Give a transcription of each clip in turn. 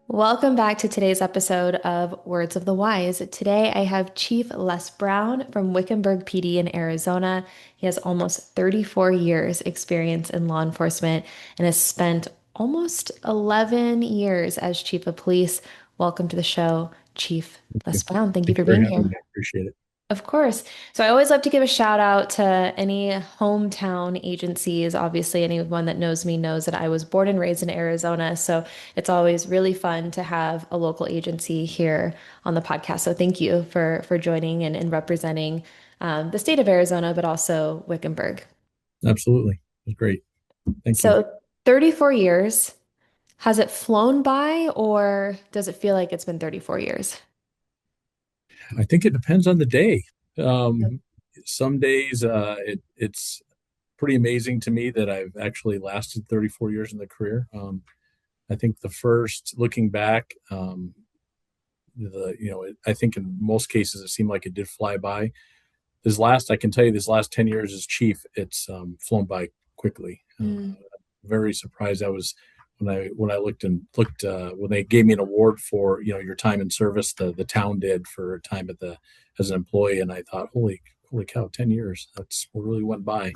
Welcome back to today's episode of Words of the Wise. Today I have Chief Les Brown from Wickenburg PD in Arizona. He has almost 34 years experience in law enforcement and has spent almost 11 years as Chief of Police. Welcome to the show, Chief Les Brown. Thank you Thank for you for being having here. me. I appreciate it. Of course. So I always love to give a shout out to any hometown agencies. Obviously, anyone that knows me knows that I was born and raised in Arizona. So it's always really fun to have a local agency here on the podcast. So thank you for joining and representing the state of Arizona, but also Wickenburg. Absolutely. It was great. Thank you. So 34 years, has it flown by or does it feel like it's been 34 years? I think it depends on the day. Um, some days it's pretty amazing to me that I've actually lasted 34 years in the career. I think the first looking back, I think in most cases it seemed like it did fly by. I can tell you, this last 10 years as chief, it's flown by quickly. Mm. Very surprised. I was when I looked when they gave me an award for your time in service. The town did for time at the as an employee, and I thought, holy cow, 10 years. That's what really went by.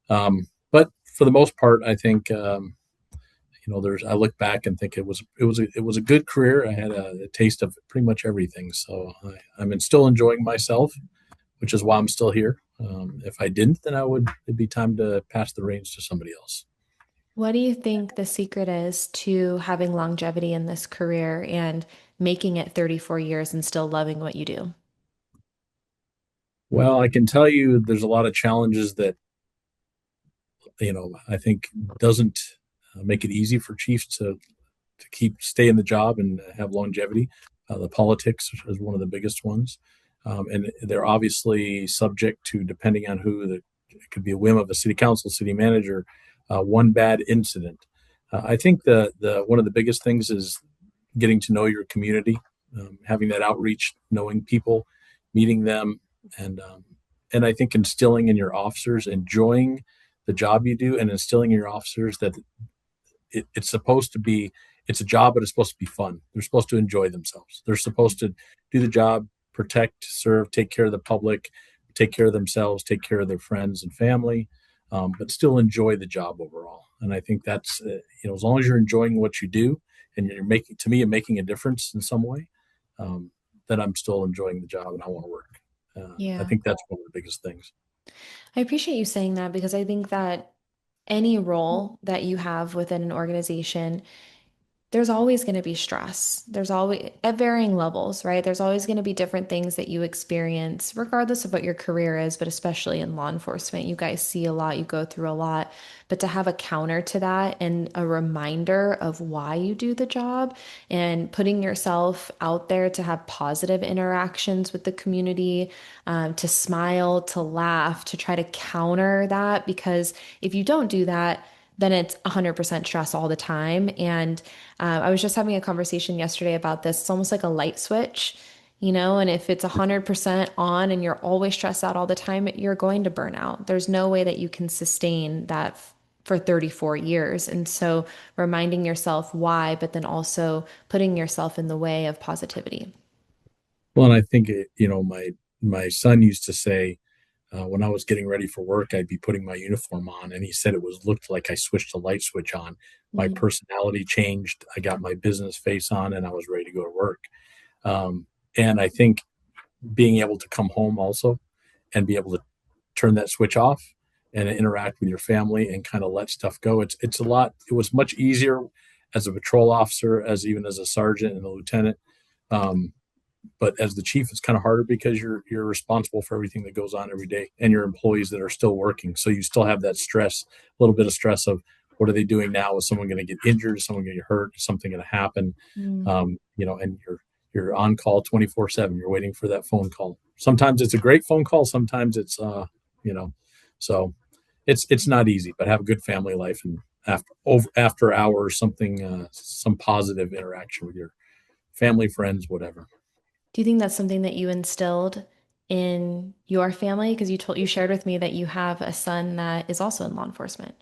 But for the most part, I think there's I look back and think it was a good career. I had a taste of pretty much everything, so I'm still enjoying myself, which is why I'm still here. If I didn't, then it'd be time to pass the reins to somebody else. What do you think the secret is to having longevity in this career and making it 34 years and still loving what you do? Well, I can tell you there's a lot of challenges that, I think doesn't make it easy for chiefs to stay in the job and have longevity. The politics is one of the biggest ones. And they're obviously subject to, depending on it could be a whim of a city council, city manager, one bad incident. I think the one of the biggest things is getting to know your community, having that outreach, knowing people, meeting them, and um, and I think instilling in your officers, enjoying the job you do, and instilling in your officers that it's supposed to be it's a job, but it's supposed to be fun. They're supposed to enjoy themselves. They're supposed to do the job, protect, serve, take care of the public, take care of themselves, take care of their friends and family, but still enjoy the job overall. And I think that's as long as you're enjoying what you do and you're making a difference in some way, um, then I'm still enjoying the job and I want to work. I Yeah. think that's one of the biggest things. I appreciate you saying that because I think that any role that you have within an organization, there's always going to be stress. There's always at varying levels, right? There's always going to be different things that you experience, regardless of what your career is, but especially in law enforcement. You guys see a lot, you go through a lot. But to have a counter to that and a reminder of why you do the job and putting yourself out there to have positive interactions with the community, to smile, to laugh, to try to counter that. Because if you don't do that, then it's 100% stress all the time. And I was just having a conversation yesterday about this. It's almost like a light switch, and if it's 100% on and you're always stressed out all the time, you're going to burn out. There's no way that you can sustain that for 34 years. And so reminding yourself why, but then also putting yourself in the way of positivity. Well, and I think my son used to say, when I was getting ready for work, I'd be putting my uniform on, and he said it was looked like I switched the light switch on. My Mhm. personality changed. I got my business face on, and I was ready to go to work. And I think being able to come home also and be able to turn that switch off and interact with your family and kind of let stuff go. It's a lot. It was much easier as a patrol officer, as even as a sergeant and a lieutenant. Um, but as the chief, it's kind of harder because you're responsible for everything that goes on every day and your employees that are still working. So you still have that stress, a little bit of stress of what are they doing now? Is someone going to get injured? Is someone going to get hurt? Is something going to happen? Mm. And you're on call 24/7. You're waiting for that phone call. Sometimes it's a great phone call. Sometimes it's you know, so it's not easy. But have a good family life and after hours, something some positive interaction with your family, friends, whatever. Do you think that's something that you instilled in your family? Because you shared with me that you have a son that is also in law enforcement.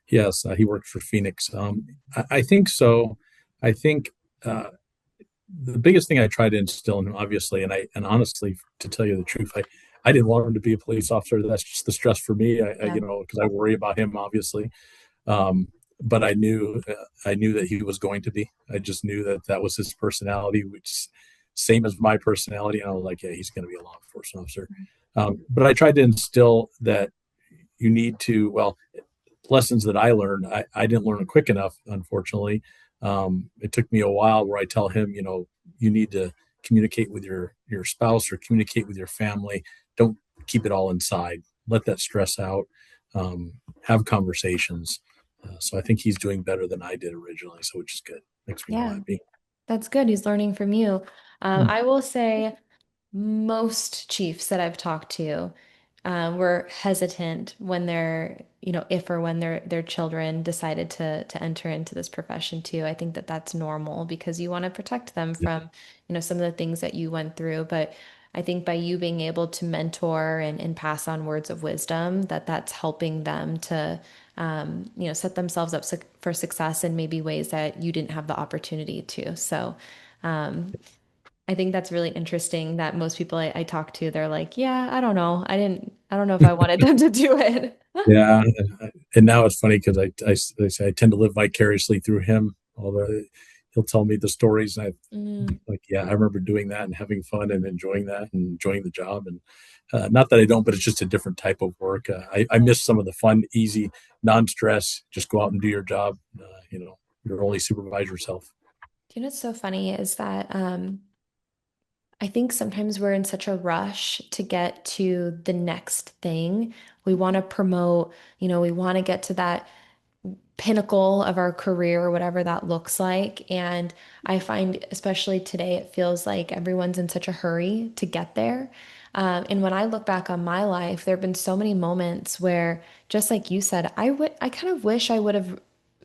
Yes, he worked for Phoenix. I think so. I think uh, the biggest thing I tried to instill in him, obviously, and honestly, to tell you the truth, I didn't want him to be a police officer. That's just the stress for me. Yeah. Because I worry about him, obviously. Um, but I knew that he was going to be. I just knew that that was his personality, which same as my personality. And I was like, yeah, he's going to be a law enforcement officer. But I tried to instill that you need to, well, lessons that I learned, I didn't learn it quick enough, unfortunately. It took me a while where I tell him, you need to communicate with your spouse or communicate with your family. Don't keep it all inside. Let that stress out. Have conversations. So I think he's doing better than I did originally, so which is good. Makes me more Yeah, happy. that's good. He's learning from you. Hmm. I will say most chiefs that I've talked to were hesitant when if or when their children decided to enter into this profession too. I think that that's normal because you want to protect them Yeah. from, some of the things that you went through. But I think by you being able to mentor and pass on words of wisdom, that's helping them to, set themselves up for success in maybe ways that you didn't have the opportunity to. So, um, I think that's really interesting that most people I talk to, they're like, yeah, I don't know. I don't know if I wanted them to do it. Yeah, and now it's funny because I say I tend to live vicariously through him. Although he'll tell me the stories, and Mm, like, yeah, I remember doing that and having fun and enjoying that and enjoying the job. And not that I don't, but it's just a different type of work. I yeah. miss some of the fun, easy, non-stress. Just go out and do your job. You're only supervise yourself. Do you know what's so funny is that I think sometimes we're in such a rush to get to the next thing. We want to promote, we want to get to that pinnacle of our career, whatever that looks like. And I find, especially today, it feels like everyone's in such a hurry to get there. And when I look back on my life, there have been so many moments where, just like you said, I kind of wish I would have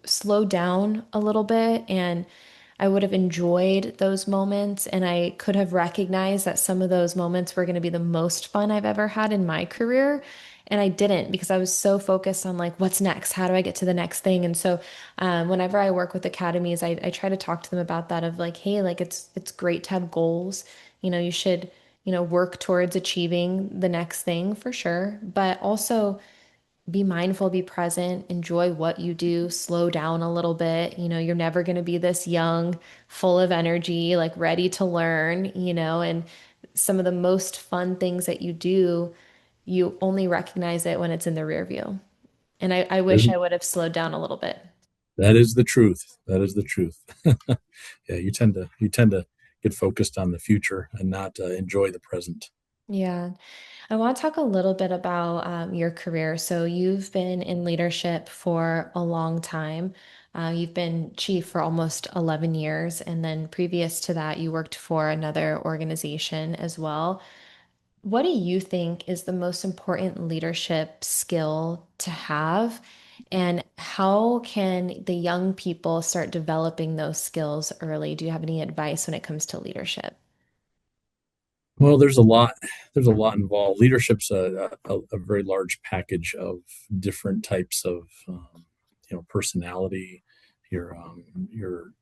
slowed down a little bit and I would have enjoyed those moments and I could have recognized that some of those moments were going to be the most fun I've ever had in my career. And I didn't because I was so focused on like, what's next? How do I get to the next thing? And so, whenever I work with academies, I try to talk to them about that of like, hey, like it's great to have goals. You should, work towards achieving the next thing for sure, but also be mindful, be present, enjoy what you do, slow down a little bit. You're never going to be this young, full of energy, like ready to learn, and some of the most fun things that you do, you only recognize it when it's in the rear view. And I wish I would have slowed down a little bit. That is the truth. That is the truth. Yeah, you tend to get focused on the future and not enjoy the present. Yeah. I want to talk a little bit about your career. So, you've been in leadership for a long time. You've been chief for almost 11 years. And then previous to that, you worked for another organization as well. What do you think is the most important leadership skill to have? And how can the young people start developing those skills early? Do you have any advice when it comes to leadership? Well, there's a lot involved. Leadership's a very large package of different types of personality, your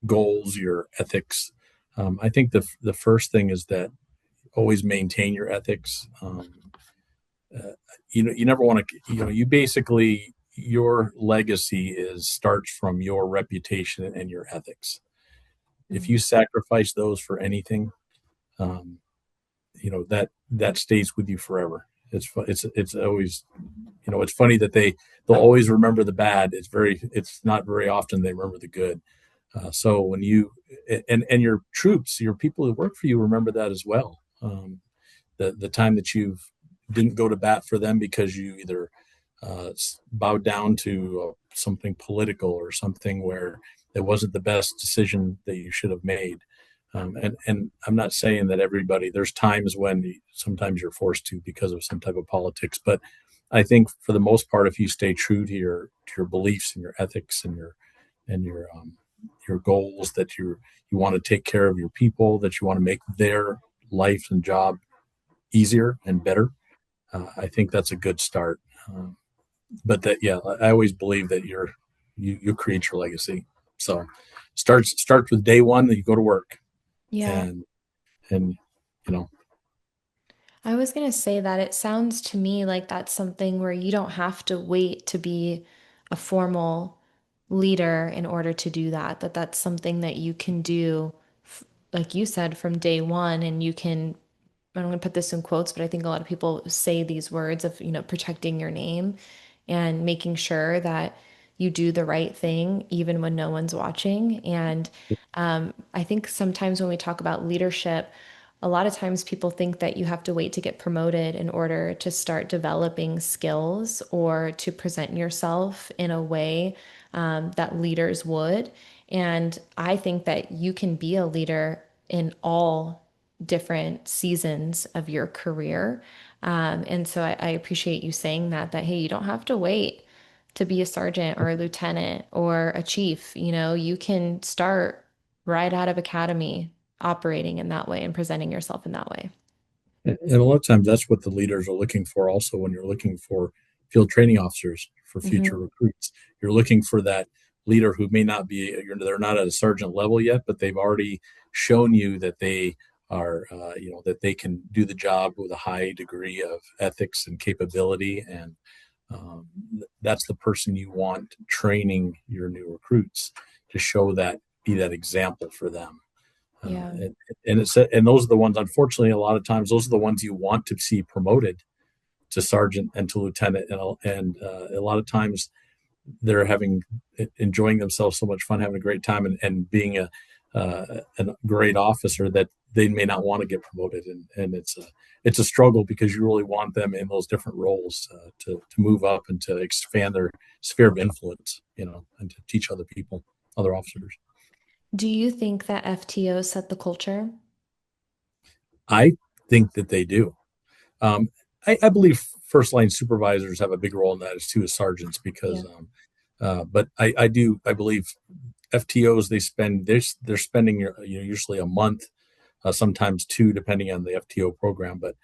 goals, your ethics. I think the first thing is that always maintain your ethics. Uh, you never want to, you basically, your legacy is starts from your reputation and your ethics. If Mm, you sacrifice those for anything, um, that stays with you forever. It's always, it's funny that they'll always remember the bad. It's not very often they remember the good. So when you and your troops, your people who work for you, remember that as well. The time that you've didn't go to bat for them because you either bowed down to something political or something where it wasn't the best decision that you should have made. And I'm not saying that everybody. There's times when sometimes you're forced to because of some type of politics, but I think for the most part, if you stay true to your beliefs and your ethics and your goals, that you want to take care of your people, that you want to make their life and job easier and better. I think that's a good start. But that, yeah, I always believe that you create your legacy. So starts with day one that you go to work, Yeah. and and you know I was going to say that it sounds to me like that's something where you don't have to wait to be a formal leader in order to do that, that that's something that you can do, like you said, from day one. And you can, I'm going to put this in quotes, but I think a lot of people say these words of, protecting your name and making sure that you do the right thing, even when no one's watching. And I think sometimes when we talk about leadership, a lot of times people think that you have to wait to get promoted in order to start developing skills or to present yourself in a way that leaders would. And I think that you can be a leader in all different seasons of your career. And so I appreciate you saying that, hey, you don't have to wait to be a sergeant or a lieutenant or a chief. You can start right out of academy operating in that way and presenting yourself in that way. and a lot of times that's what the leaders are looking for. Also, when you're looking for field training officers for future Hmm. recruits, you're looking for that leader who may not be they're not at a sergeant level yet, but they've already shown you that they are that they can do the job with a high degree of ethics and capability, and um, that's the person you want training your new recruits to show that, be that example for them. uh, Yeah. and, and those are the ones, unfortunately, a lot of times those are the ones you want to see promoted to sergeant and to lieutenant, and a lot of times they're enjoying themselves so much fun, having a great time, and being a great officer that they may not want to get promoted, and it's a struggle because you really want them in those different roles to move up and to expand their sphere of influence, and to teach other people, other officers. Do you think that FTOs set the culture? I think that they do. Um, I believe first line supervisors have a big role in that as too as sergeants, Yeah. because but I believe FTOs, they're spending usually a month, sometimes two, depending on the FTO program, but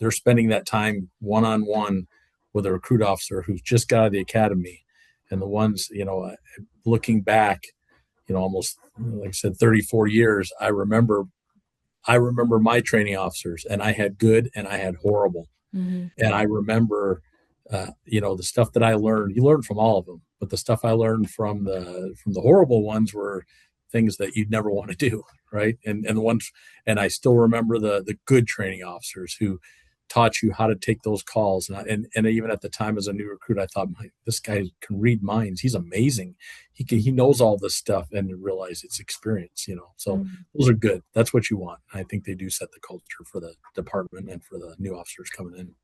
they're spending that time one on one with a recruit officer who's just got out of the academy, and the ones, looking back, almost like I said, 34 years, I remember my training officers, and I had good and I had horrible. Hmm. And I remember, the stuff that I learned. You learn from all of them, but the stuff I learned from the horrible ones were things that you'd never want to do, right? And the ones, and I still remember the good training officers who taught you how to take those calls. And even at the time as a new recruit, I thought, this guy can read minds. He's amazing. He knows all this stuff, and to realize it's experience. So those are good. That's what you want. I think they do set the culture for the department and for the new officers coming in.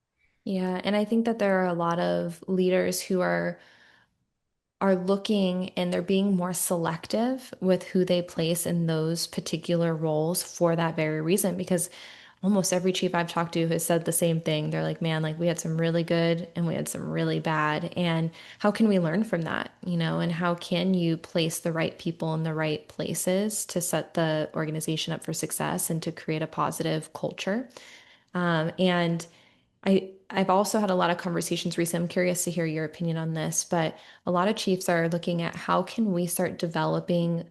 Yeah, and I think that there are a lot of leaders who are looking and they're being more selective with who they place in those particular roles for that very reason. Because almost every chief I've talked to has said the same thing. They're like, man, like we had some really good and we had some really bad. And how can we learn from that? And how can you place the right people in the right places to set the organization up for success and to create a positive culture? And I've also had a lot of conversations recently. I'm curious to hear your opinion on this, but a lot of chiefs are looking at how can we start developing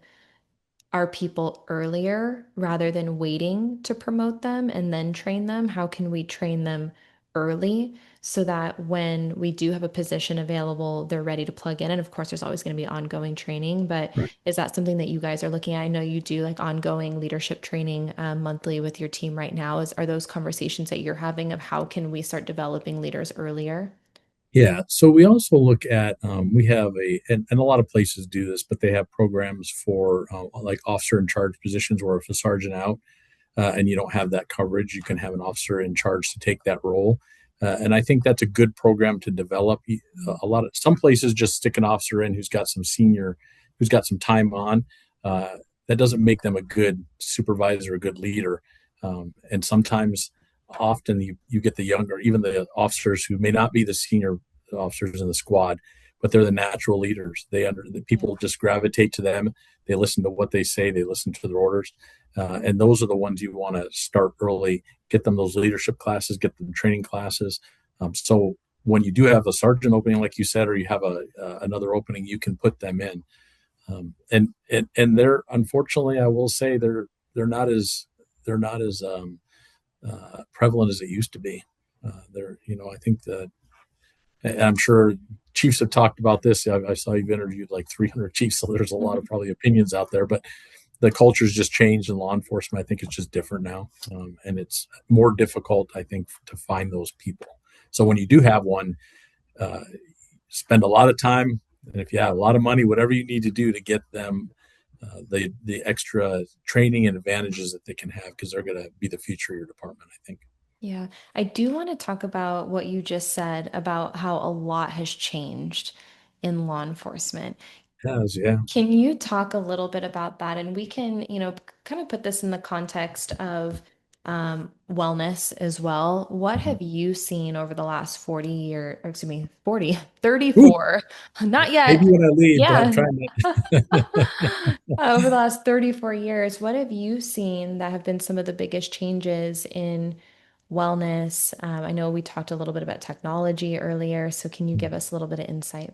our people earlier rather than waiting to promote them and then train them? How can we train them early so that when we do have a position available, they're ready to plug in? And of course, there's always going to be ongoing training, but Right. is that something that you guys are looking at? I know you do like ongoing leadership training monthly with your team right now. Are those conversations that you're having of how can we start developing leaders earlier? Yeah. So we also look at, we have and a lot of places do this, but they have programs for like officer in charge positions where if a sergeant out, and you don't have that coverage, you can have an officer in charge to take that role. And I think that's a good program to develop. Some places just stick an officer in who's got some time on. That doesn't make them a good supervisor, a good leader. And sometimes, often you get the younger, even the officers who may not be the senior officers in the squad, but they're the natural leaders. The Yeah. people just gravitate to them. They listen to what they say. They listen to their orders. And those are the ones you want to start early, get them those leadership classes, get them training classes. So when you do have a sergeant opening, like you said, or you have another opening, you can put them in. And they're, unfortunately, I will say, they're not as they're not as prevalent as it used to be. They're, I think that, and I'm sure chiefs have talked about this. I saw you've interviewed like 300 chiefs, so there's a lot of probably opinions out there. But the culture's just changed in law enforcement. I think it's just different now, and it's more difficult, I think, to find those people. So when you do have one, uh, spend a lot of time, and if you have a lot of money, whatever you need to do to get them the extra training and advantages that they can have, because they're going to be the future of your department, I think. Yeah, I do want to talk about what you just said about how a lot has changed in law enforcement. Yes, yeah. Can you talk a little bit about that? And we can, kind of put this in the context of wellness as well. What Mhm. have you seen over the last 40 years, or excuse me, 40, Ooh, 34? Not maybe yet. when I leave, but I'm Yeah. trying to. Over the last 34 years, what have you seen that have been some of the biggest changes in wellness? I know we talked a little bit about technology earlier, so can you give us a little bit of insight?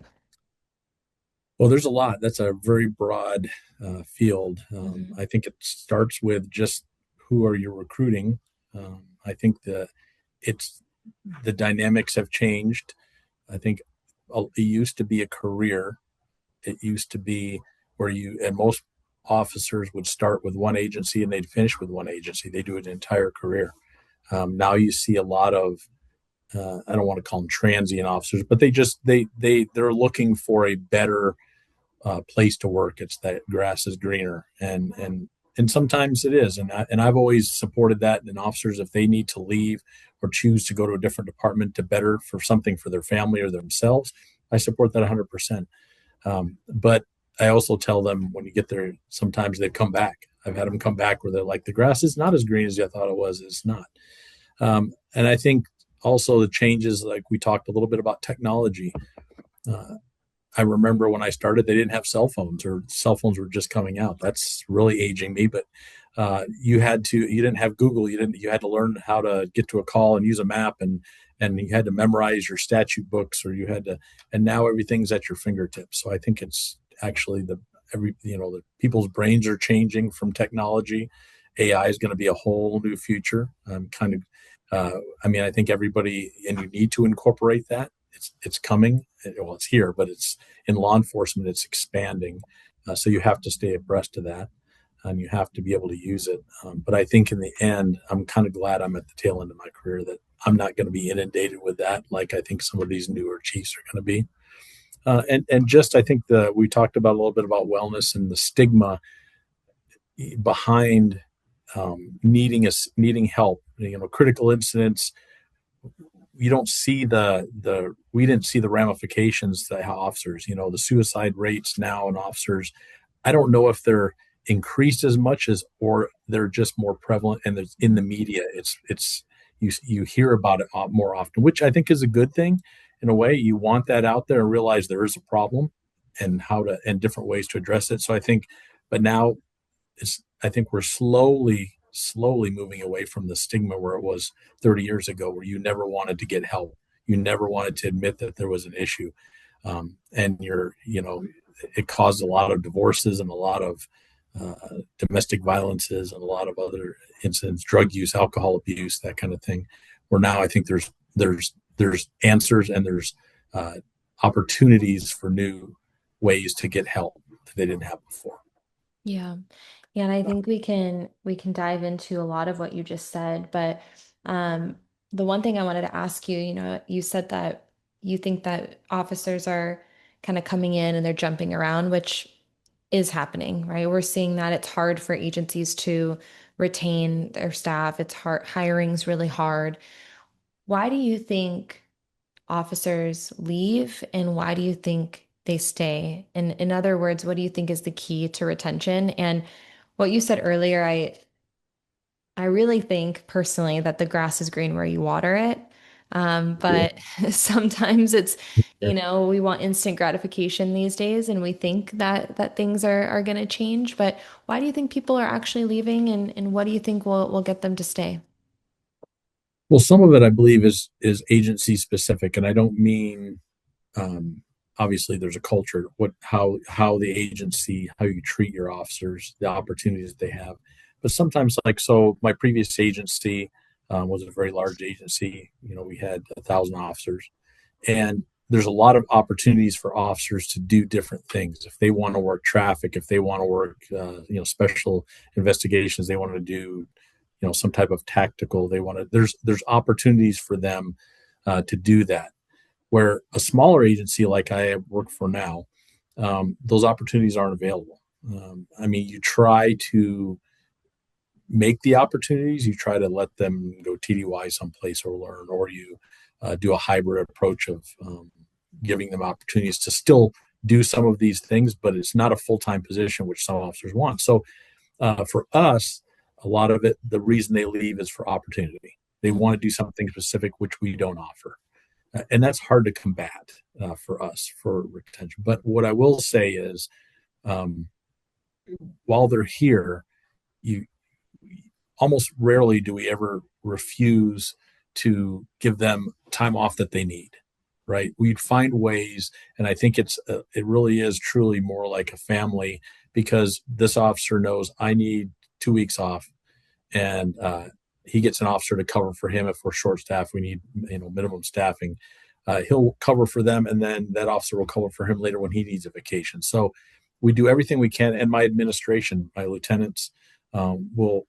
Well, there's a lot. That's a very broad field. Mhm. I think it starts with just who are you recruiting. I think it's the dynamics have changed. I think it used to be a career. It used to be where you, and most officers would start with one agency and they'd finish with one agency. They do an entire career. Now you see a lot of, I don't want to call them transient officers, but they're looking for a better place to work. It's that grass is greener, and sometimes it is, and I've always supported that. And officers, if they need to leave or choose to go to a different department to better for something for their family or themselves, I support that 100%. But I also tell them when you get there, sometimes they come back. I've had them come back where they're like, the grass is not as green as I thought it was. It's not. And I think also the changes, like we talked a little bit about technology. Uh, I remember when I started, they didn't have cell phones, or cell phones were just coming out. That's really aging me, but you didn't have Google. You had to learn how to get to a call and use a map, and you had to memorize your statute books, or and now everything's at your fingertips. So I think it's actually the people's brains are changing from technology. AI is going to be a whole new future. I mean, I think everybody, and you need to incorporate that. It's coming. Well, it's here, but it's in law enforcement. It's expanding, so you have to stay abreast of that, and you have to be able to use it. But I think in the end, I'm kind of glad I'm at the tail end of my career, that I'm not going to be inundated with that like I think some of these newer chiefs are going to be. And just, I think we talked about a little bit about wellness and the stigma behind needing help. Critical incidents, you don't see the we didn't see the ramifications that how officers, the suicide rates now in officers. I don't know if they're increased as much as, or they're just more prevalent, and it's in the media. It's you hear about it more often, which I think is a good thing. In a way, you want that out there and realize there is a problem, and different ways to address it. So I think, but now I think we're slowly moving away from the stigma where it was 30 years ago, where you never wanted to get help. You never wanted to admit that there was an issue. And it caused a lot of divorces and a lot of domestic violences and a lot of other incidents, drug use, alcohol abuse, that kind of thing. Where now I think there's answers, and there's uh, opportunities for new ways to get help that they didn't have before. Yeah. Yeah, and I think we can dive into a lot of what you just said, but um the one thing I wanted to ask you, you said that you think that officers are kind of coming in and they're jumping around, which is happening, right? We're seeing that it's hard for agencies to retain their staff. It's hard, hiring's really hard. Why do you think officers leave and why do you think they stay? And in other words, what do you think is the key to retention? And what you said earlier, I really think personally that the grass is green where you water it. But sometimes it's, we want instant gratification these days and we think that things are going to change. But why do you think people are actually leaving and what do you think will get them to stay? Well, some of it I believe is agency specific, and I don't mean obviously there's a culture, how the agency, how you treat your officers, the opportunities they have. But sometimes, like, so my previous agency was a very large agency. We had 1,000 officers, and there's a lot of opportunities for officers to do different things. If they want to work traffic, if they want to work special investigations, they want to do some type of tactical, they want to, there's opportunities for them to do that, where a smaller agency like I work for now, those opportunities aren't available. I mean, you try to make the opportunities, you try to let them go TDY someplace or learn, or you do a hybrid approach of giving them opportunities to still do some of these things, but it's not a full-time position, which some officers want. So for us, a lot of it, the reason they leave is for opportunity. They want to do something specific, which we don't offer. And that's hard to combat for us for retention. But what I will say is, um, while they're here, you almost rarely do we ever refuse to give them time off that they need. Right? We'd find ways, and I think it really is truly more like a family, because this officer knows I need 2 weeks off, and he gets an officer to cover for him if we're short staffed. We need minimum staffing. He'll cover for them, and then that officer will cover for him later when he needs a vacation. So we do everything we can, and my administration, my lieutenants, will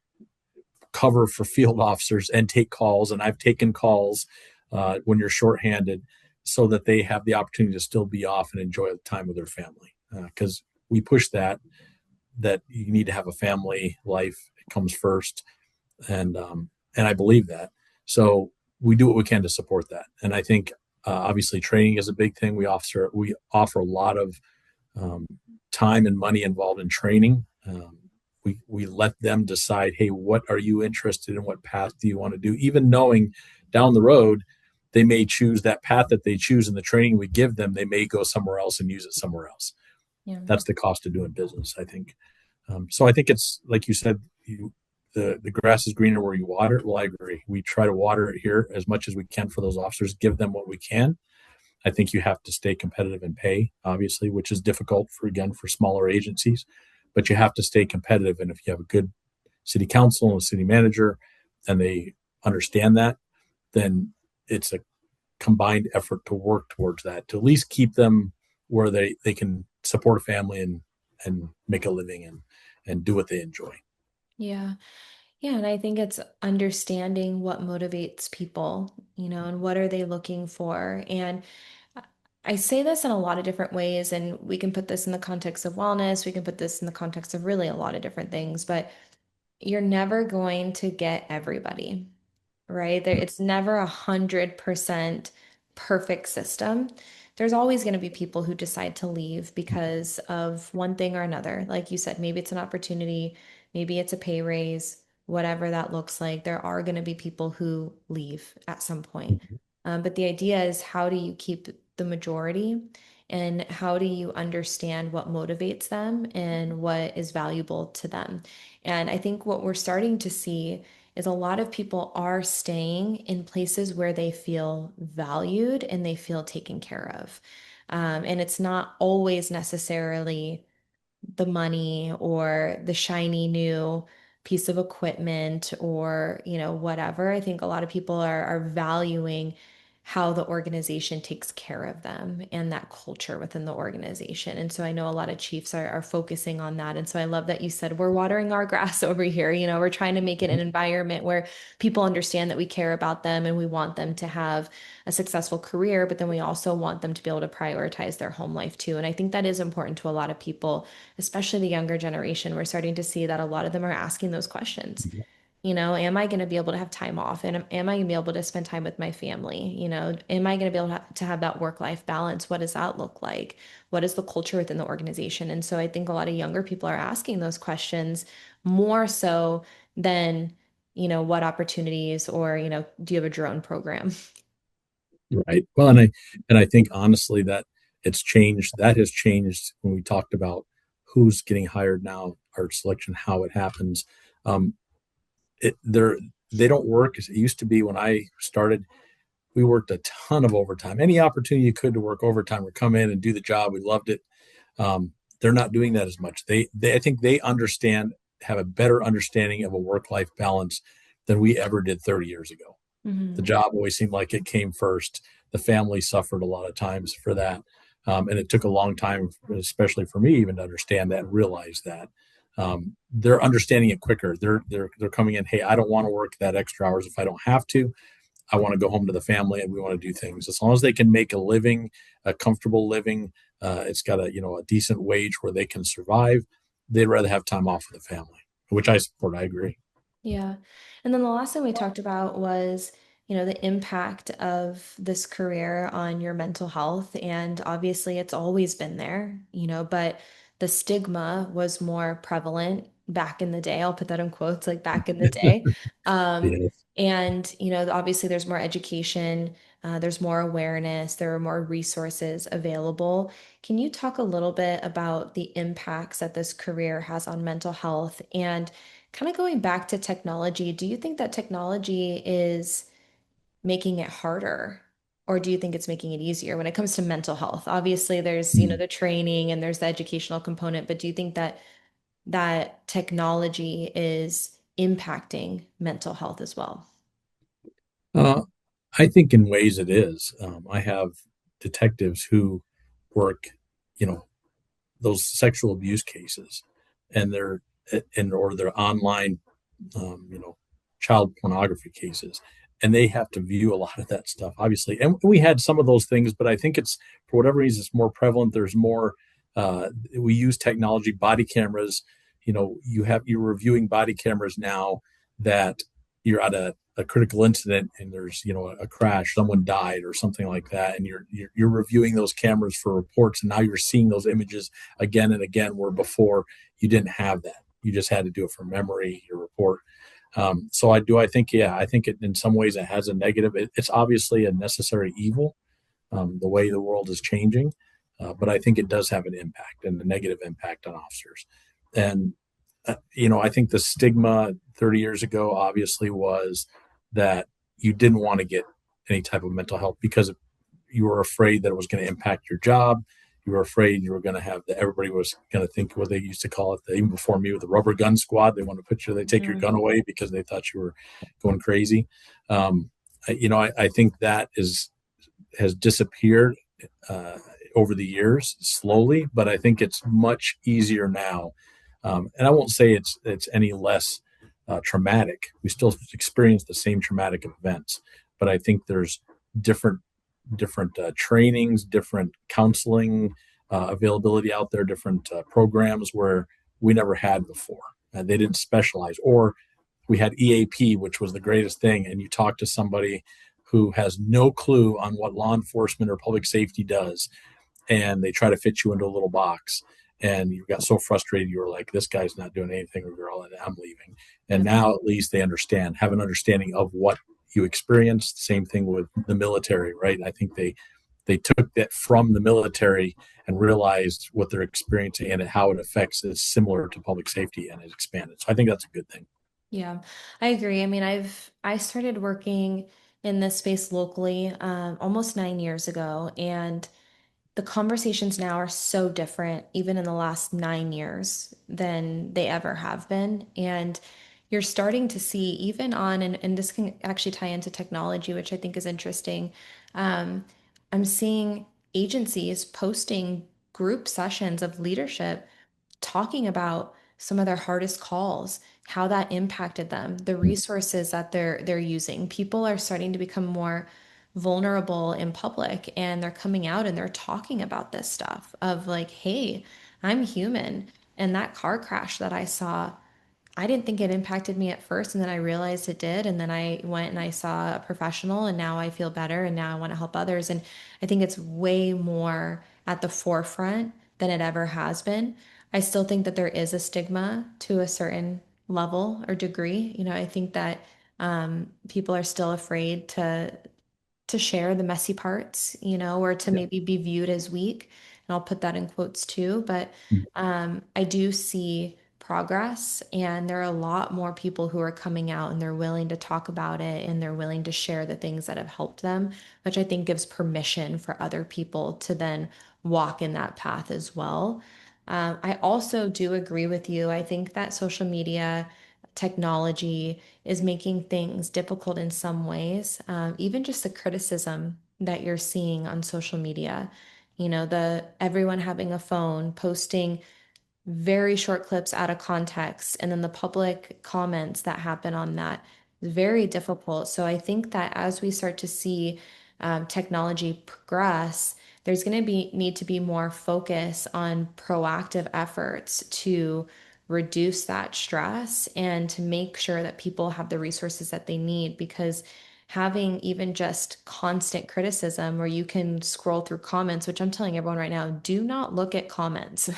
cover for field officers and take calls. And I've taken calls when you're shorthanded, so that they have the opportunity to still be off and enjoy the time with their family. Because we push that you need to have a family life. It comes first, and I believe that. So we do what we can to support that. And I think obviously training is a big thing. We offer a lot of um, time and money involved in training. We let them decide, hey, what are you interested in? What path do you want to do? Even knowing down the road, they may choose that path that they choose in the training we give them. They may go somewhere else and use it somewhere else. Yeah. That's the cost of doing business, I think. So I think it's like you said, the grass is greener where you water it. Well, I agree. We try to water it here as much as we can for those officers, give them what we can. I think you have to stay competitive in pay, obviously, which is difficult for smaller agencies, but you have to stay competitive. And if you have a good city council and a city manager, and they understand that, then it's a combined effort to work towards that, to at least keep them where they can support a family and make a living and do what they enjoy. Yeah. Yeah, and I think it's understanding what motivates people, and what are they looking for. And I I say this in a lot of different ways, and we can put this in the context of wellness, we can put this in the context of really a lot of different things, but you're never going to get everybody, right? It's never 100% perfect system. There's always going to be people who decide to leave because of one thing or another. Like you said, maybe it's an opportunity, maybe it's a pay raise, whatever that looks like. There are going to be people who leave at some point. But the idea is, how do you keep the majority, and how do you understand what motivates them and what is valuable to them? And I think what we're starting to see is a lot of people are staying in places where they feel valued and they feel taken care of. And it's not always necessarily the money or the shiny new piece of equipment, or whatever. I think a lot of people are valuing how the organization takes care of them and that culture within the organization. And so I know a lot of chiefs are focusing on that. And so I love that you said we're watering our grass over here. We're trying to make it an environment where people understand that we care about them and we want them to have a successful career, but then we also want them to be able to prioritize their home life too. And I think that is important to a lot of people, especially the younger generation. We're starting to see that a lot of them are asking those questions. Am I going to be able to have time off? And am I going to be able to spend time with my family? Am I going to be able to have that work-life balance? What does that look like? What is the culture within the organization? And so I think a lot of younger people are asking those questions more so than, what opportunities, or, do you have a drone program? Right. Well, and I think honestly that it's changed. That has changed when we talked about who's getting hired now, our selection, how it happens. Um, they don't work as it used to be when I started. we worked a ton of overtime. Any opportunity you could to work overtime or come in and do the job, we loved it. Um, they're not doing that as much. I think they understand, have a better understanding of a work life balance than we ever did 30 years ago. The Hmm. job always seemed like it came first. The family suffered a lot of times for that. And it took a long time, especially for me, even to understand that and realize that. They're understanding it quicker. They're coming in. Hey, I don't want to work that extra hours if I don't have to. I want to go home to the family, and we want to do things. As long as they can make a living, a comfortable living, it's got a decent wage where they can survive. They'd rather have time off with the family, which I support. I agree. Yeah. And then the last thing we talked about was, the impact of this career on your mental health. And obviously, it's always been there, but the stigma was more prevalent back in the day. I'll put that in quotes, like back in the day. Um, Yes. and, obviously, there's more education, there's more awareness, there are more resources available. Can you talk a little bit about the impacts that this career has on mental health? And kind of going back to technology, do you think that technology is making it harder, or do you think it's making it easier when it comes to mental health? Obviously, there's, Mm. the training and there's the educational component, but do you think that technology is impacting mental health as well? Uh, I think in ways it is. I have detectives who work, you know, those sexual abuse cases, and they're online, you know, child pornography cases, and they have to view a lot of that stuff, obviously. And we had some of those things, but I think it's for whatever reason it's more prevalent. There's more. We use technology, body cameras. You're reviewing body cameras now that you're at a critical incident and there's a crash, someone died or something like that, and you're reviewing those cameras for reports, and now you're seeing those images again and again, where before you didn't have that. You just had to do it from memory, your report. So I think, yeah, I think in some ways it has a negative. It's obviously a necessary evil, the way the world is changing, but I think it does have an impact and a negative impact on officers. And I think the stigma 30 years ago obviously was that you didn't want to get any type of mental health because you were afraid that it was going to impact your job. You were afraid you were going to have everybody was going to think what they used to call it, even before me with the rubber gun squad. They want to they take your Mhm. gun away because they thought you were going crazy. Um, I think that has disappeared uh, over the years slowly, but I think it's much easier now. And I won't say it's any less traumatic. We still experience the same traumatic events, but I think there's different trainings, different counseling availability out there, different programs where we never had before. They didn't specialize, or we had EAP, which was the greatest thing. And you talk to somebody who has no clue on what law enforcement or public safety does, and they try to fit you into a little box. And you got so frustrated, you were like, "This guy's not doing anything, or girl, and I'm leaving." And Yep. now at least they have an understanding of what you experienced. Same thing with the military, right? I think they took that from the military and realized what they're experiencing and how it affects is similar to public safety, and it expanded. So I think that's a good thing. Yeah, I agree. I mean, I started working in this space locally almost 9 years ago, and the conversations now are so different, even in the last 9 years, than they ever have been. And you're starting to see, even and this can actually tie into technology, which I think is interesting. Um, I'm seeing agencies posting group sessions of leadership talking about some of their hardest calls, how that impacted them, the resources that they're using. People are starting to become more vulnerable in public, and they're coming out and they're talking about this stuff of like, hey, I'm human. And that car crash that I saw, I didn't think it impacted me at first, and then I realized it did. And then I went and I saw a professional, and now I feel better, and now I want to help others. And I think it's way more at the forefront than it ever has been. I still think that there is a stigma to a certain level or degree. I think that people are still afraid to share the messy parts, or to Yeah. maybe be viewed as weak. And I'll put that in quotes too. But Mm. I do see progress, and there are a lot more people who are coming out and they're willing to talk about it and they're willing to share the things that have helped them, which I think gives permission for other people to then walk in that path as well. I also do agree with you. I think that social media technology is making things difficult in some ways. Even just the criticism that you're seeing on social media, the everyone having a phone, posting very short clips out of context, and then the public comments that happen on that is very difficult. So I think that as we start to see technology progress, there's going to be need to be more focus on proactive efforts to reduce that stress and to make sure that people have the resources that they need, because having even just constant criticism where you can scroll through comments, which I'm telling everyone right now, do not look at comments.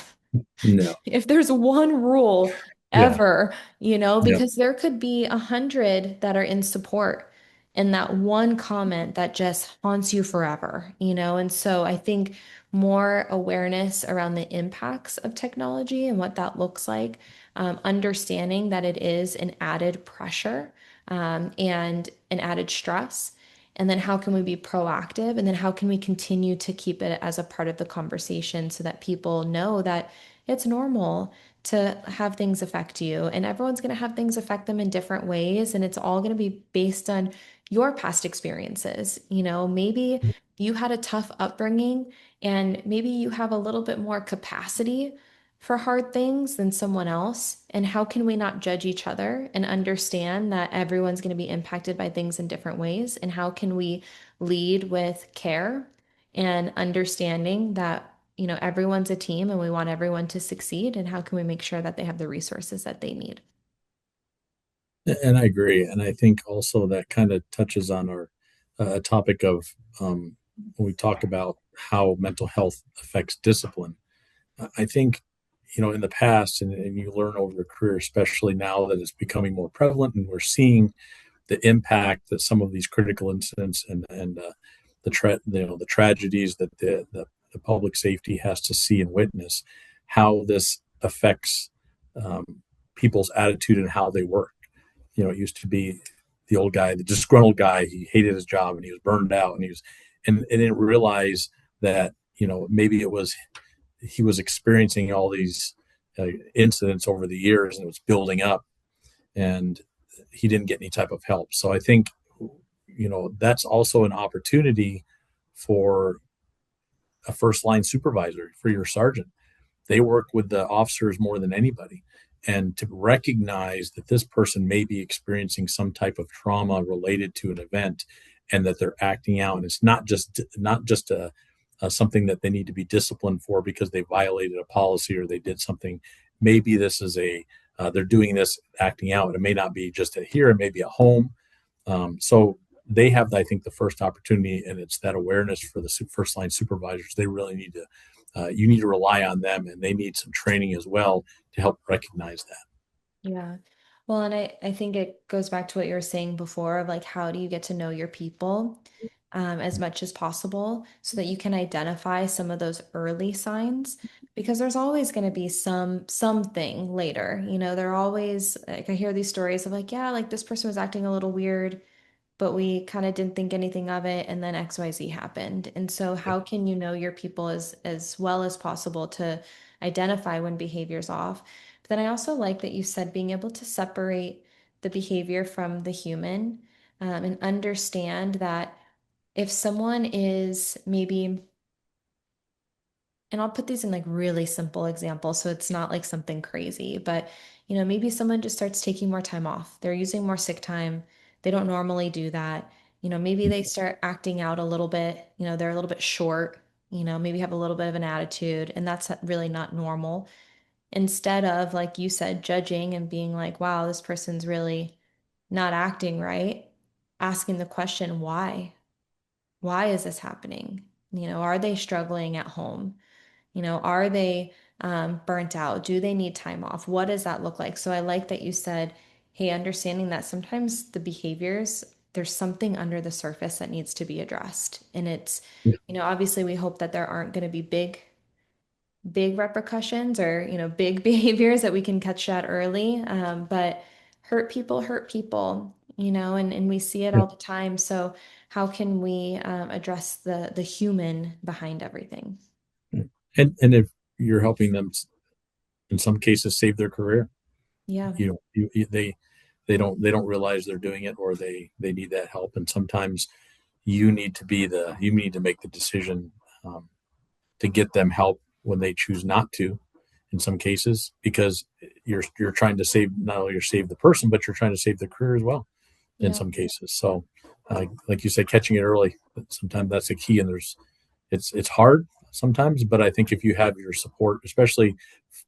No. If there's one rule Yeah. ever, Yeah. because there could be 100 that are in support, and that one comment that just haunts you forever, And so I think more awareness around the impacts of technology and what that looks like, understanding that it is an added pressure, and an added stress. And then how can we be proactive? And then how can we continue to keep it as a part of the conversation so that people know that it's normal to have things affect you, and everyone's going to have things affect them in different ways, and it's all going to be based on your past experiences. Maybe you had a tough upbringing, and maybe you have a little bit more capacity for hard things than someone else. And how can we not judge each other and understand that everyone's going to be impacted by things in different ways? And how can we lead with care and understanding that everyone's a team and we want everyone to succeed, and how can we make sure that they have the resources that they need? And I agree. And I think also that kind of touches on our topic of when we talk about how mental health affects discipline. I think, in the past, and you learn over your career, especially now that it's becoming more prevalent and we're seeing the impact that some of these critical incidents and the tragedies that the public safety has to see and witness, how this affects people's attitude and how they work. It used to be the old guy, the disgruntled guy. He hated his job and he was burned out, and didn't realize that maybe it was he was experiencing all these incidents over the years and it was building up, and he didn't get any type of help. So I think that's also an opportunity for a first line supervisor, for your sergeant. They work with the officers more than anybody. And to recognize that this person may be experiencing some type of trauma related to an event, and that they're acting out. And it's not just something that they need to be disciplined for because they violated a policy or they did something. Maybe this is they're doing this acting out. It may not be just here, it may be at home. So they have, I think, the first opportunity, and it's that awareness for the first line supervisors. They really need to, you need to rely on them, and they need some training as well to help recognize that. Yeah. Well, and I think it goes back to what you were saying before of like, how do you get to know your people as much as possible so that you can identify some of those early signs? Because there's always going to be something later. They're always like, I hear these stories of like, yeah, like this person was acting a little weird, but we kind of didn't think anything of it, and then XYZ happened. And so how can you know your people as well as possible to identify when behavior's off? But then I also like that you said being able to separate the behavior from the human, and understand that if someone is maybe, and I'll put these in like really simple examples so it's not like something crazy, but maybe someone just starts taking more time off. They're using more sick time. They don't normally do that. Maybe they start acting out a little bit, they're a little bit short, maybe have a little bit of an attitude, and that's really not normal. Instead of, like you said, judging and being like, wow, this person's really not acting right, asking the question, why? Why is this happening? Are they struggling at home? Are they burnt out? Do they need time off? What does that look like? So I like that you said, hey, understanding that sometimes the behaviors, there's something under the surface that needs to be addressed. And it's, Yeah. obviously we hope that there aren't going to be big big repercussions or, big behaviors that we can catch that early. But hurt people, and we see it Yeah. all the time. So how can we address the human behind everything? And if you're helping them, in some cases, save their career, Yeah. they don't realize they're doing it, or they need that help. And sometimes you need to make the decision, um, to get them help when they choose not to, in some cases, because you're trying to save, not only you're save the person, but you're trying to save their career as well in Yeah. some cases. So, like you said, catching it early, sometimes that's the key. And it's hard sometimes, but I think if you have your support, especially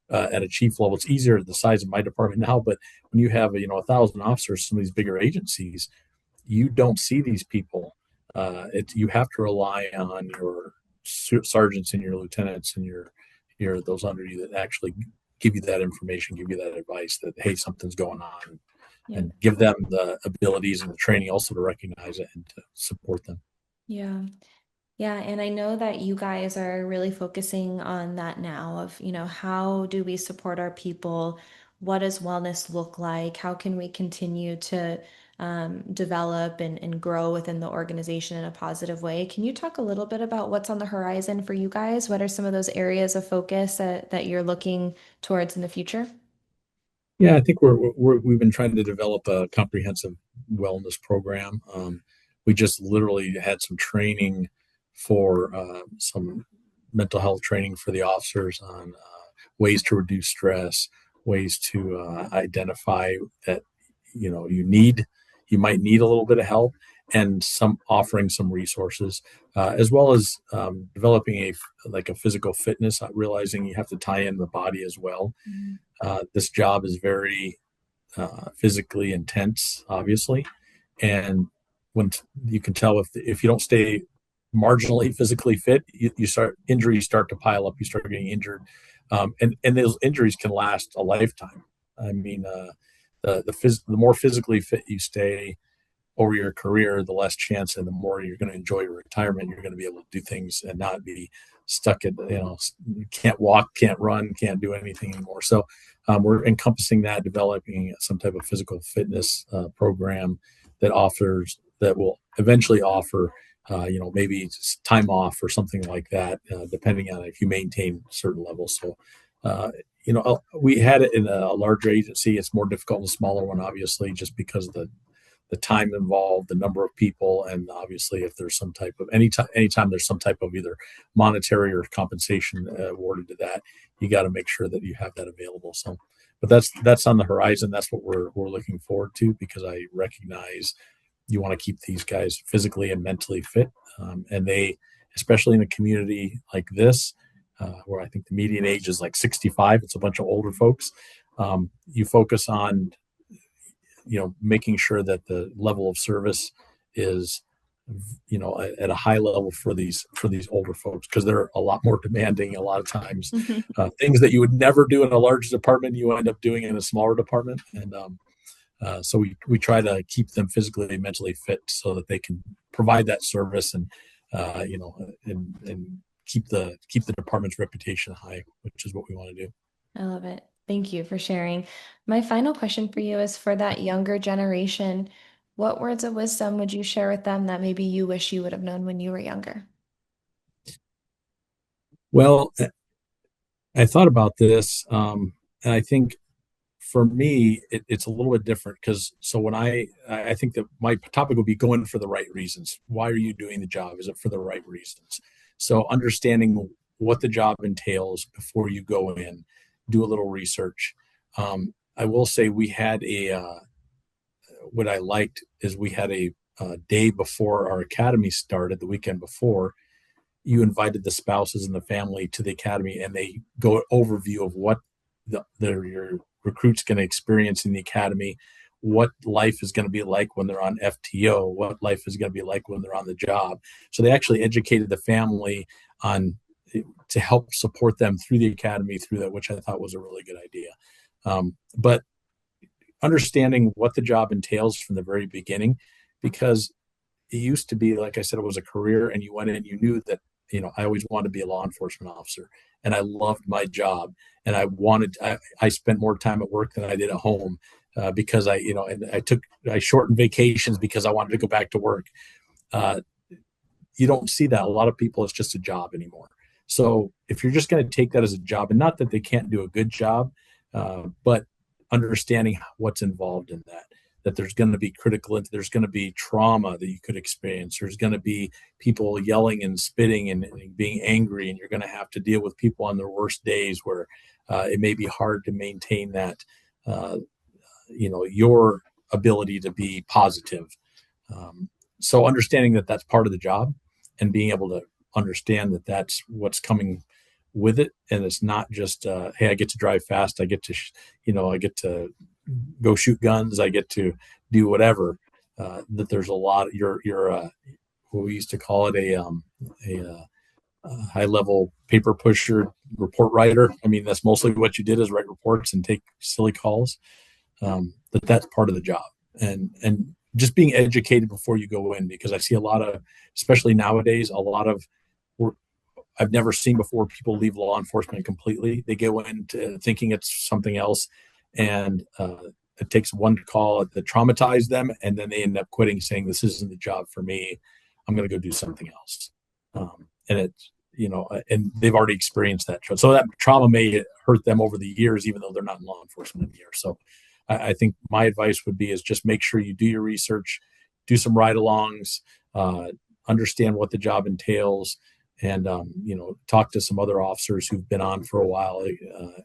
at a chief level, it's easier at the size of my department now. But when you have 1,000 officers, some of these bigger agencies, you don't see these people. You have to rely on your sergeants and your lieutenants and your those under you that actually give you that information, give you that advice that, hey, something's going on, Yeah. and give them the abilities and the training also to recognize it and to support them. Yeah. Yeah, and I know that you guys are really focusing on that now of, how do we support our people? What does wellness look like? How can we continue to develop and grow within the organization in a positive way? Can you talk a little bit about what's on the horizon for you guys? What are some of those areas of focus that you're looking towards in the future? Yeah, I think we've been trying to develop a comprehensive wellness program. We just literally had some training for some mental health training for the officers on ways to reduce stress, ways to identify that you might need a little bit of help, and some offering some resources, as well as developing like a physical fitness, realizing you have to tie in the body as well. Mhm. This job is very physically intense, obviously, and when you can tell if you don't stay marginally physically fit, you start injuries start to pile up. You start getting injured, and those injuries can last a lifetime. I mean, the more physically fit you stay over your career, the less chance and the more you're going to enjoy your retirement. You're going to be able to do things and not be stuck at, you can't walk, can't run, can't do anything anymore. So we're encompassing that, developing some type of physical fitness program that will eventually offer, maybe time off or something like that, depending on if you maintain certain levels. So, we had it in a larger agency. It's more difficult in a smaller one, obviously, just because of the time involved, the number of people, and obviously if there's some type of anytime there's some type of either monetary or compensation awarded to that, you got to make sure that you have that available. So, but that's on the horizon. That's what we're looking forward to, because I recognize you want to keep these guys physically and mentally fit, and they, especially in a community like this, where I think the median age is like 65. It's a bunch of older folks. You focus on making sure that the level of service is at a high level for these older folks, because they're a lot more demanding a lot of times. Things that you would never do in a large department, you end up doing in a smaller department. And so we try to keep them physically and mentally fit so that they can provide that service, and and keep the department's reputation high, which is what we want to do. I love it. Thank you for sharing. My final question for you is for that younger generation. What words of wisdom would you share with them that maybe you wish you would have known when you were younger? Well, I thought about this, and I think for me, it's a little bit different, because so when I think that my topic would be going for the right reasons. Why are you doing the job? Is it for the right reasons? So understanding what the job entails before you go in, do a little research. I will say we had what I liked is we had a day before our academy started, the weekend before, you invited the spouses and the family to the academy, and they go an overview of what your recruits going to experience in the academy, what life is going to be like when they're on FTO, what life is going to be like when they're on the job. So they actually educated the family on to help support them through the academy through that, which I thought was a really good idea. But understanding what the job entails from the very beginning, because it used to be, like I said, it was a career, and you went in, you knew that I always wanted to be a law enforcement officer, and I loved my job, and I spent more time at work than I did at home, because I shortened vacations because I wanted to go back to work. Uh, you don't see that. A lot of people, it's just a job anymore. So if you're just going to take that as a job, and not that they can't do a good job, but understanding what's involved in that, that there's going to be there's going to be trauma that you could experience. There's going to be people yelling and spitting and being angry, and you're going to have to deal with people on their worst days where it may be hard to maintain that, your ability to be positive. Um, so understanding that that's part of the job, and being able to understand that that's what's coming with it, and it's not just hey, I get to drive fast, I get to I get to go shoot guns, I get to do whatever. That there's a lot. You're what we used to call it, a high level paper pusher, report writer. I mean, that's mostly what you did, is write reports and take silly calls. That's part of the job, and just being educated before you go in, because I see a lot of, especially nowadays, a lot of I've never seen before, people leave law enforcement completely. They go into thinking it's something else, and it takes one call that traumatized them, and then they end up quitting, saying, "This isn't the job for me. I'm going to go do something else." And it's and they've already experienced that, so that trauma may hurt them over the years, even though they're not in law enforcement anymore. So I think my advice would be is just make sure you do your research, do some ride-alongs, understand what the job entails, and talk to some other officers who've been on for a while,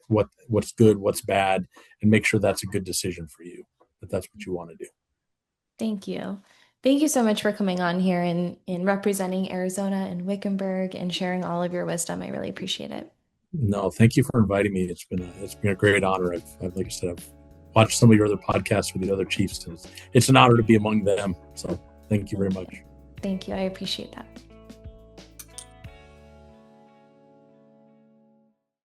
what's good, what's bad, and make sure that's a good decision for you, that that's what you want to do. Thank you. Thank you so much for coming on here and representing Arizona and Wickenburg and sharing all of your wisdom. I really appreciate it. No, thank you for inviting me. It's been a great honor. Like I said, I've watched some of your other podcasts with the other chiefs, and it's an honor to be among them. So thank you very much. Thank you. I appreciate that.